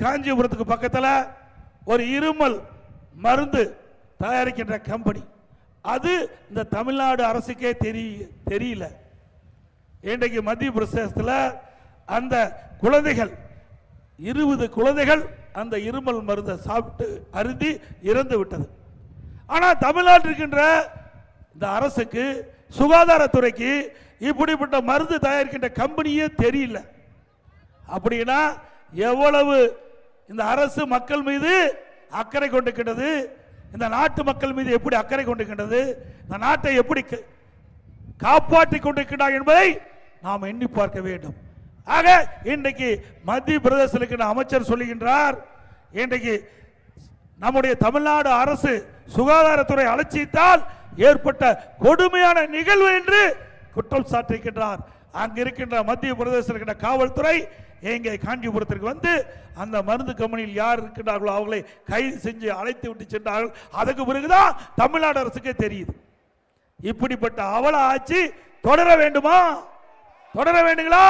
காஞ்சிபுரத்துக்கு பக்கத்தில் ஒரு இருமல் மருந்து தயாரிக்கின்ற கம்பெனி, அது இந்த தமிழ்நாடு அரசுக்கே தெரியல. இன்றைக்கு மத்திய பிரதேசத்தில் அந்த குழந்தைகள் 20 குழந்தைகள் அந்த இருமல் மருந்தை சாப்பிட்டு அருந்தி இறந்து விட்டது. ஆனால் தமிழ்நாட்டில் இருக்கின்ற இந்த அரசுக்கு, சுகாதாரத்துறைக்கு இப்படிப்பட்ட மருந்து தயாரிக்கின்ற கம்பெனியே தெரியல. அப்படின்னா எவ்வளவு இந்த அரசு மக்கள் மீது அக்கறை கொண்டிருக்கின்றது, இந்த நாட்டு மக்கள் மீது எப்படி அக்கறை கொண்டிருக்கின்றது, இந்த நாட்டை எப்படி காப்பாற்றிக் கொண்டிருக்கிறார் என்பதை நாம் எண்ணி பார்க்க வேண்டும். ஆக இன்றைக்கு மத்திய பிரதேசத்தில் அமைச்சர் சொல்லுகின்றார், இன்றைக்கு நம்முடைய தமிழ்நாடு அரசு சுகாதாரத்துறை அலட்சியத்தால் ஏற்பட்ட கொடுமையான நிகழ்வு என்று குற்றம் சாட்டியிருக்கின்றார். அங்கு இருக்கின்ற மத்திய பிரதேசத்தில் இருக்கின்ற காவல்துறை எங்கே காஞ்சிபுரத்திற்கு வந்து அந்த மருந்து கம்பெனியில் யார் இருக்கின்றார்களோ அவர்களை கைது செஞ்சு அழைத்து விட்டு சென்றார்கள். அதுக்கு பிறகுதான் தமிழ்நாடு அரசுக்கே தெரியுது. இப்படிப்பட்ட அவல ஆட்சி தொடர வேண்டுமா? தொடர வேண்டுங்களா?